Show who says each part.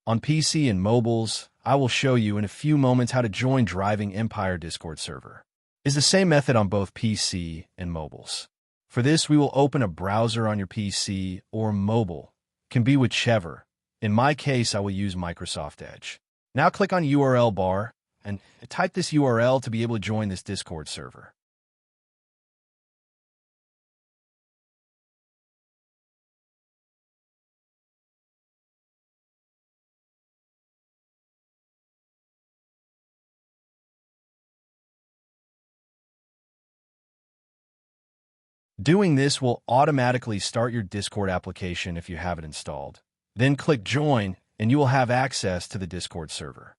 Speaker 1: On PC and mobiles, I will show you in a few moments how to join Driving Empire Discord server. It's the same method on both PC and mobiles. For this, we will open a browser on your PC or mobile. Can be whichever. In my case, I will use Microsoft Edge. Now click on URL bar and type this URL to be able to join this Discord server. Doing this will automatically start your Discord application if you have it installed. Then click Join, and you will have access to the Discord server.